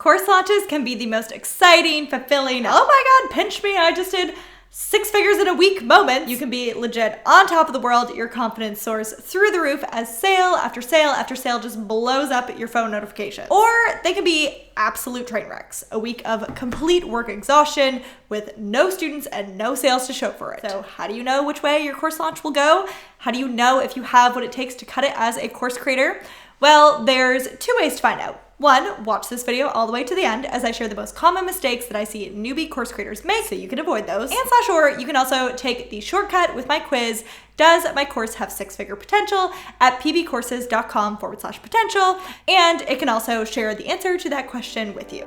Course launches can be the most exciting, fulfilling, oh my God, pinch me, I just did 6 figures in a week moment. You can be legit on top of the world. Your confidence soars through the roof as sale after sale after sale just blows up your phone notifications. Or they can be absolute train wrecks. A week of complete work exhaustion with no students and no sales to show for it. So how do you know which way your course launch will go? How do you know if you have what it takes to cut it as a course creator? Well, there's 2 ways to find out. One, watch this video all the way to the end as I share the most common mistakes that I see newbie course creators make so you can avoid those. And/or you can also take the shortcut with my quiz, Does my course have 6-figure potential, at pbcourses.com/potential, and it can also share the answer to that question with you.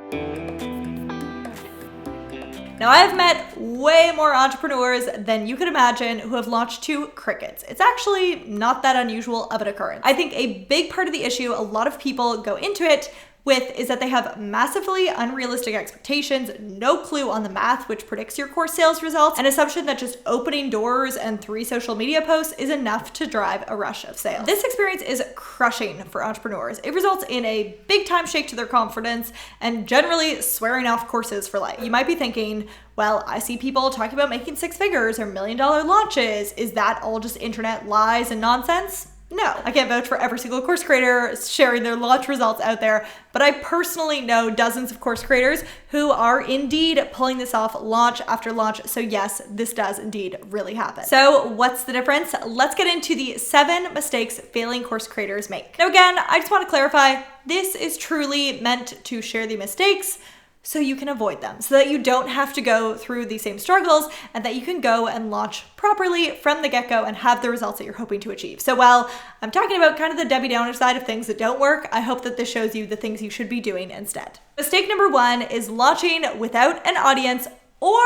Now, I have met way more entrepreneurs than you could imagine who have launched to crickets. It's actually not that unusual of an occurrence. I think a big part of the issue a lot of people go into it with is that they have massively unrealistic expectations, no clue on the math which predicts your course sales results, an assumption that just opening doors and 3 social media posts is enough to drive a rush of sales. This experience is crushing for entrepreneurs. It results in a big time shake to their confidence and generally swearing off courses for life. You might be thinking, well, I see people talking about making 6 figures or $1 million launches. Is that all just internet lies and nonsense? No, I can't vouch for every single course creator sharing their launch results out there, but I personally know dozens of course creators who are indeed pulling this off launch after launch. So yes, this does indeed really happen. So what's the difference? Let's get into the 7 mistakes failing course creators make. Now again, I just want to clarify, this is truly meant to share the mistakes so you can avoid them, so that you don't have to go through the same struggles and that you can go and launch properly from the get-go and have the results that you're hoping to achieve. So while I'm talking about kind of the Debbie Downer side of things that don't work, I hope that this shows you the things you should be doing instead. Mistake number 1 is launching without an audience, or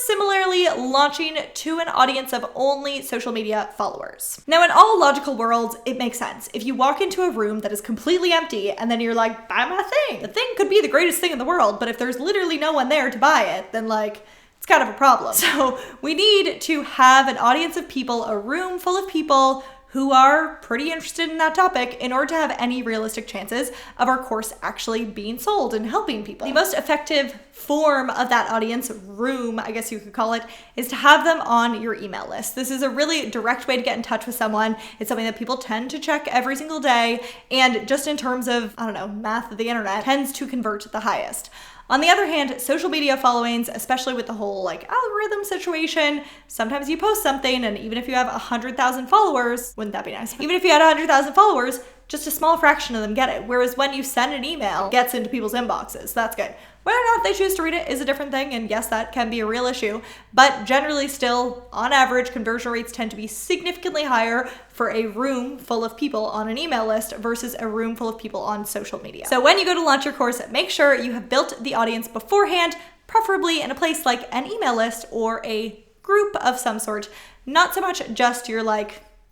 similarly launching to an audience of only social media followers. Now, in all logical worlds, it makes sense. If you walk into a room that is completely empty and then you're like, buy my thing. The thing could be the greatest thing in the world, but if there's literally no one there to buy it, then it's kind of a problem. So we need to have an audience of people, a room full of people who are pretty interested in that topic in order to have any realistic chances of our course actually being sold and helping people. The most effective form of that audience room, I guess you could call it, is to have them on your email list. This is a really direct way to get in touch with someone. It's something that people tend to check every single day, and just in terms of, math of the internet, tends to convert the highest. On the other hand, social media followings, especially with the whole algorithm situation, sometimes you post something and even if you have 100,000 followers, wouldn't that be nice? Even if you had 100,000 followers, just a small fraction of them get it. Whereas when you send an email, it gets into people's inboxes. That's good. Whether or not they choose to read it is a different thing, and yes, that can be a real issue, but generally still, on average, conversion rates tend to be significantly higher for a room full of people on an email list versus a room full of people on social media. So when you go to launch your course, make sure you have built the audience beforehand, preferably in a place like an email list or a group of some sort, not so much just your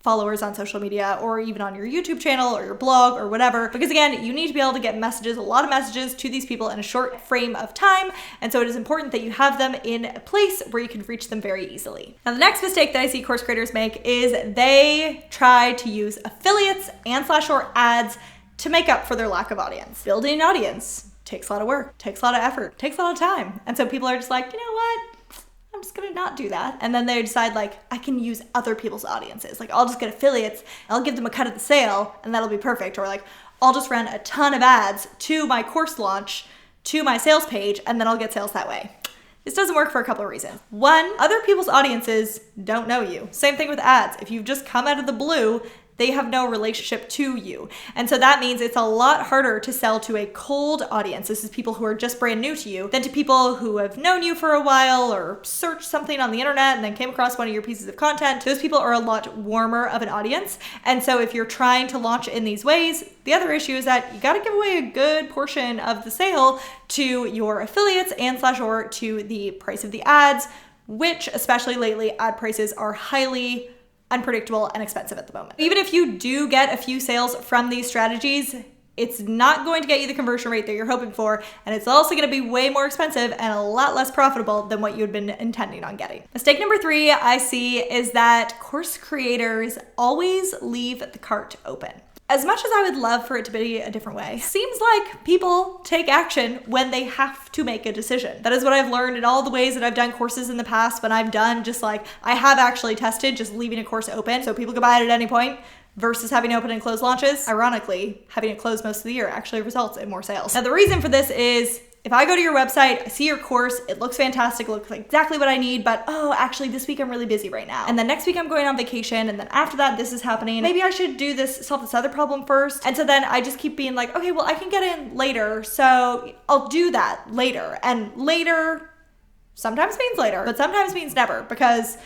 followers on social media or even on your YouTube channel or your blog or whatever, because again, you need to be able to get messages, a lot of messages to these people in a short frame of time. And so it is important that you have them in a place where you can reach them very easily. Now, the next mistake that I see course creators make is they try to use affiliates and/or ads to make up for their lack of audience. Building an audience takes a lot of work, takes a lot of effort, takes a lot of time. And so people are just like, you know what? I'm just gonna not do that. And then they decide I can use other people's audiences. I'll just get affiliates, I'll give them a cut of the sale and that'll be perfect. Or I'll just run a ton of ads to my course launch, to my sales page, and then I'll get sales that way. This doesn't work for a couple of reasons. One, other people's audiences don't know you. Same thing with ads. If you've just come out of the blue, they have no relationship to you. And so that means it's a lot harder to sell to a cold audience. This is people who are just brand new to you than to people who have known you for a while or searched something on the internet and then came across one of your pieces of content. Those people are a lot warmer of an audience. And so if you're trying to launch in these ways, the other issue is that you got to give away a good portion of the sale to your affiliates and/or to the price of the ads, which especially lately, ad prices are highly unpredictable and expensive at the moment. Even if you do get a few sales from these strategies, it's not going to get you the conversion rate that you're hoping for, and it's also going to be way more expensive and a lot less profitable than what you had been intending on getting. Mistake number 3 I see is that course creators always leave the cart open. As much as I would love for it to be a different way, seems like people take action when they have to make a decision. That is what I've learned in all the ways that I've done courses in the past, when I've done just like, I have actually tested just leaving a course open so people can buy it at any point versus having open and close launches. Ironically, having it closed most of the year actually results in more sales. Now, the reason for this is if I go to your website, I see your course, it looks fantastic, it looks like exactly what I need, but oh, actually this week I'm really busy right now. And then next week I'm going on vacation, and then after that, this is happening. Maybe I should solve this other problem first. And so then I just keep being like, okay, well, I can get in later, so I'll do that later. And later sometimes means later, but sometimes means never, because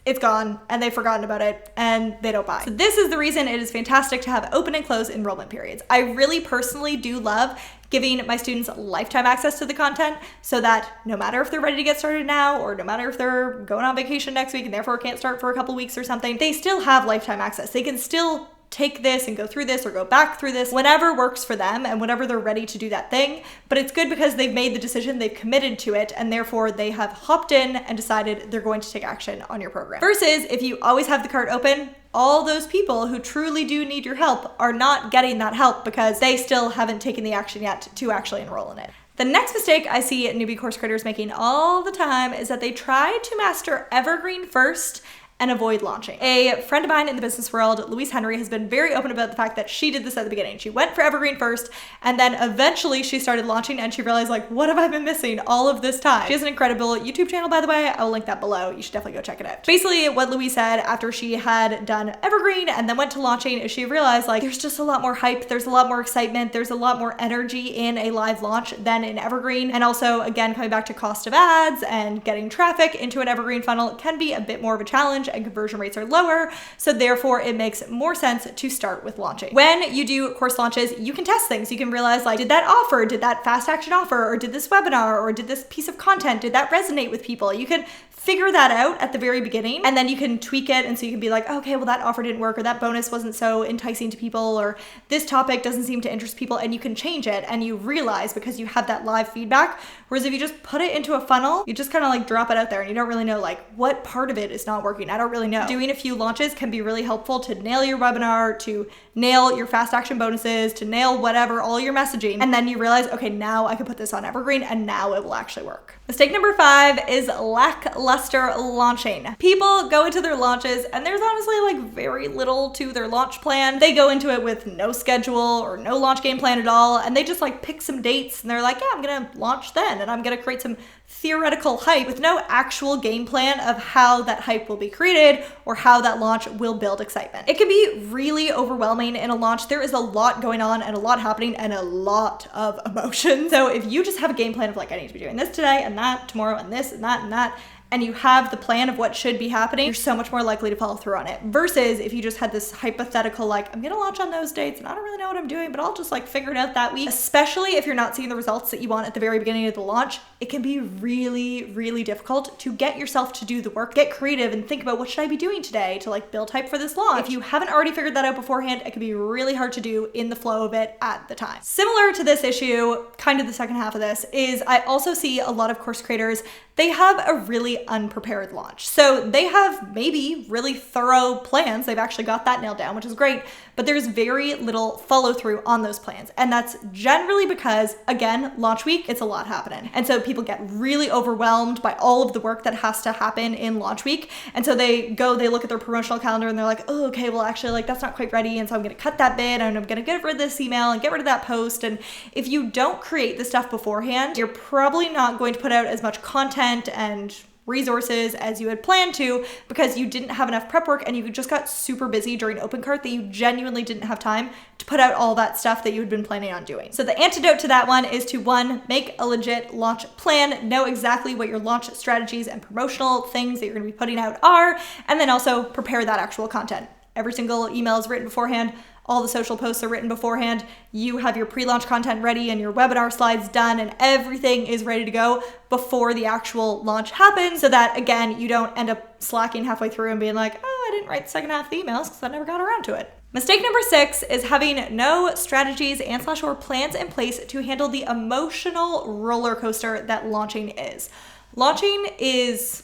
it's gone and they've forgotten about it and they don't buy. So this is the reason it is fantastic to have open and close enrollment periods. I really personally do love giving my students lifetime access to the content so that no matter if they're ready to get started now, or no matter if they're going on vacation next week and therefore can't start for a couple weeks or something, they still have lifetime access. They can still take this and go through this or go back through this whenever works for them and whenever they're ready to do that thing. But it's good because they've made the decision, they've committed to it, and therefore they have hopped in and decided they're going to take action on your program. Versus if you always have the cart open, all those people who truly do need your help are not getting that help because they still haven't taken the action yet to actually enroll in it. The next mistake I see newbie course creators making all the time is that they try to master evergreen first and avoid launching. A friend of mine in the business world, Louise, has been very open about the fact that she did this at the beginning. She went for evergreen first, and then eventually she started launching and she realized, like, what have I been missing all of this time? She has an incredible YouTube channel, by the way. I will link that below. You should definitely go check it out. Basically, what Louise said after she had done evergreen and then went to launching is she realized, like, there's just a lot more hype, there's a lot more excitement, there's a lot more energy in a live launch than in evergreen. And also, again, coming back to cost of ads and getting traffic into an evergreen funnel can be a bit more of a challenge, and conversion rates are lower, so therefore it makes more sense to start with launching. When you do course launches, you can test things. You can realize, like, did that offer, did that fast action offer, or did this webinar, or did this piece of content, did that resonate with people? You can figure that out at the very beginning, and then you can tweak it, and so you can be like, okay, well, that offer didn't work, or that bonus wasn't so enticing to people, or this topic doesn't seem to interest people, and you can change it, and you realize because you have that live feedback. Whereas if you just put it into a funnel, you just kind of like drop it out there and you don't really know, like, what part of it is not working. I don't really know. Doing a few launches can be really helpful to nail your webinar, to nail your fast action bonuses, to nail whatever, all your messaging. And then you realize, okay, now I can put this on evergreen and now it will actually work. Mistake number 5 is lackluster launching. People go into their launches and there's honestly like very little to their launch plan. They go into it with no schedule or no launch game plan at all. And they just like pick some dates and they're like, yeah, I'm gonna launch then. And I'm gonna create some theoretical hype with no actual game plan of how that hype will be created or how that launch will build excitement. It can be really overwhelming in a launch. There is a lot going on and a lot happening and a lot of emotion. So if you just have a game plan of like, I need to be doing this today and that tomorrow and this and that, and you have the plan of what should be happening, you're so much more likely to follow through on it. Versus if you just had this hypothetical, like, I'm gonna launch on those dates and I don't really know what I'm doing, but I'll just like figure it out that week. Especially if you're not seeing the results that you want at the very beginning of the launch, it can be really, really difficult to get yourself to do the work, get creative and think about what should I be doing today to like build hype for this launch. If you haven't already figured that out beforehand, it can be really hard to do in the flow of it at the time. Similar to this issue, kind of the second half of this, is I also see a lot of course creators, they have a really unprepared launch. So they have maybe really thorough plans. They've actually got that nailed down, which is great, but there's very little follow through on those plans. And that's generally because, again, launch week, it's a lot happening. And so people get really overwhelmed by all of the work that has to happen in launch week. And so they look at their promotional calendar and they're like, oh, okay, well, actually, like that's not quite ready. And so I'm gonna cut that bit and I'm gonna get rid of this email and get rid of that post. And if you don't create the stuff beforehand, you're probably not going to put out as much content and resources as you had planned to because you didn't have enough prep work and you just got super busy during open cart that you genuinely didn't have time to put out all that stuff that you had been planning on doing. So the antidote to that one is to 1, make a legit launch plan, know exactly what your launch strategies and promotional things that you're gonna be putting out are, and then also prepare that actual content. Every single email is written beforehand. All the social posts are written beforehand. You have your pre-launch content ready and your webinar slides done and everything is ready to go before the actual launch happens so that, again, you don't end up slacking halfway through and being like, oh, I didn't write the second half of the emails because I never got around to it. Mistake number 6 is having no strategies and/or plans in place to handle the emotional roller coaster that launching is. Launching is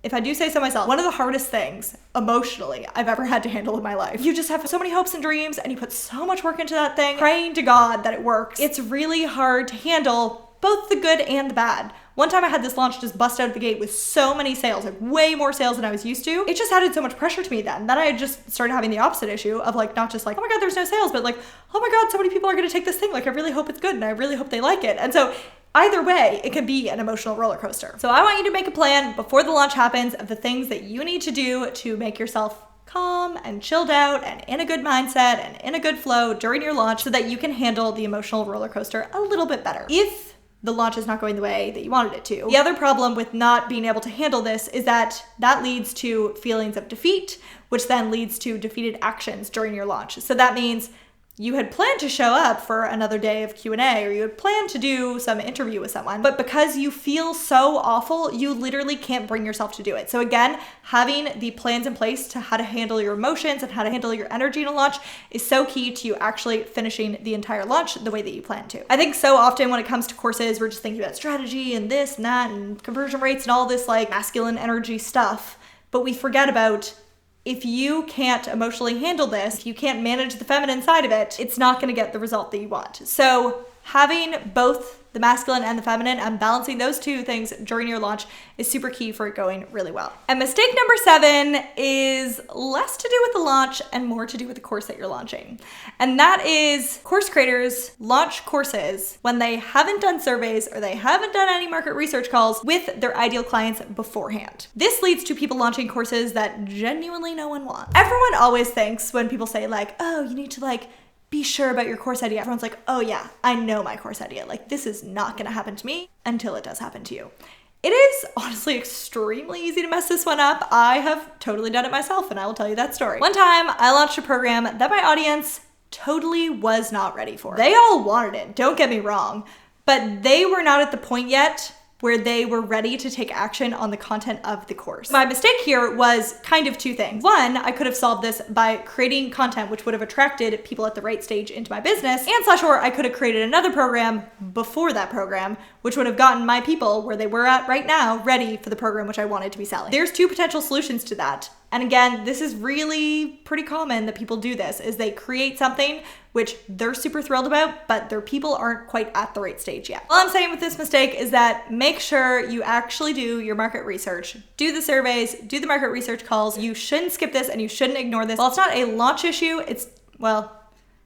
if I do say so myself, one of the hardest things emotionally I've ever had to handle in my life. You just have so many hopes and dreams and you put so much work into that thing, praying to God that it works. It's really hard to handle both the good and the bad. One time I had this launch just bust out of the gate with so many sales, like way more sales than I was used to. It just added so much pressure to me then. Then I just started having the opposite issue of like, not just like, oh my God, there's no sales, but like, oh my God, so many people are gonna take this thing. Like, I really hope it's good and I really hope they like it. And so either way, it can be an emotional roller coaster. So I want you to make a plan before the launch happens of the things that you need to do to make yourself calm and chilled out and in a good mindset and in a good flow during your launch so that you can handle the emotional roller coaster a little bit better. If the launch is not going the way that you wanted it to. The other problem with not being able to handle this is that leads to feelings of defeat, which then leads to defeated actions during your launch. So that means you had planned to show up for another day of Q&A, or you had planned to do some interview with someone, but because you feel so awful, you literally can't bring yourself to do it. So again, having the plans in place to how to handle your emotions and how to handle your energy in a launch is so key to you actually finishing the entire launch the way that you plan to. I think so often when it comes to courses, we're just thinking about strategy and this and that and conversion rates and all this like masculine energy stuff, but we forget about if you can't emotionally handle this, if you can't manage the feminine side of it, it's not going to get the result that you want. So having both the masculine and the feminine and balancing those two things during your launch is super key for it going really well. And mistake number 7 is less to do with the launch and more to do with the course that you're launching. And that is course creators launch courses when they haven't done surveys or they haven't done any market research calls with their ideal clients beforehand. This leads to people launching courses that genuinely no one wants. Everyone always thinks when people say like, oh, you need to like be sure about your course idea. Everyone's like, oh yeah, I know my course idea. Like this is not gonna happen to me until it does happen to you. It is honestly extremely easy to mess this one up. I have totally done it myself and I will tell you that story. One time I launched a program that my audience totally was not ready for. They all wanted it, don't get me wrong, but they were not at the point yet where they were ready to take action on the content of the course. My mistake here was kind of 2 things. One, I could have solved this by creating content which would have attracted people at the right stage into my business, and or I could have created another program before that program, which would have gotten my people where they were at right now ready for the program which I wanted to be selling. There's 2 potential solutions to that. And again, this is really pretty common that people do this, is they create something which they're super thrilled about, but their people aren't quite at the right stage yet. All I'm saying with this mistake is that make sure you actually do your market research, do the surveys, do the market research calls. You shouldn't skip this and you shouldn't ignore this. While it's not a launch issue,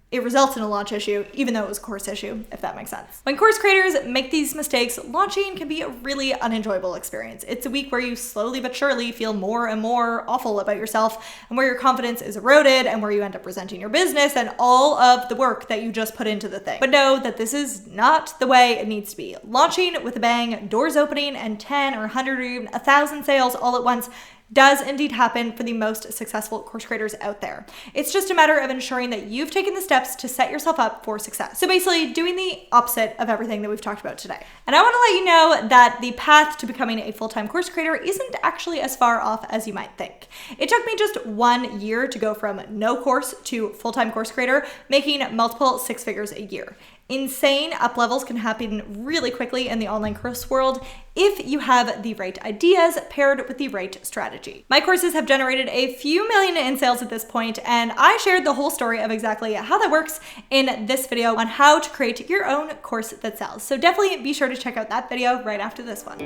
it results in a launch issue, even though it was a course issue, if that makes sense. When course creators make these mistakes, launching can be a really unenjoyable experience. It's a week where you slowly but surely feel more and more awful about yourself and where your confidence is eroded and where you end up resenting your business and all of the work that you just put into the thing. But know that this is not the way it needs to be. Launching with a bang, doors opening, and 10 or 100 or even 1,000 sales all at once does indeed happen for the most successful course creators out there. It's just a matter of ensuring that you've taken the steps to set yourself up for success. So basically doing the opposite of everything that we've talked about today. And I want to let you know that the path to becoming a full-time course creator isn't actually as far off as you might think. It took me just 1 year to go from no course to full-time course creator, making multiple 6 figures a year. Insane up levels can happen really quickly in the online course world if you have the right ideas paired with the right strategy. My courses have generated a few million in sales at this point, and I shared the whole story of exactly how that works in this video on how to create your own course that sells. So definitely be sure to check out that video right after this one.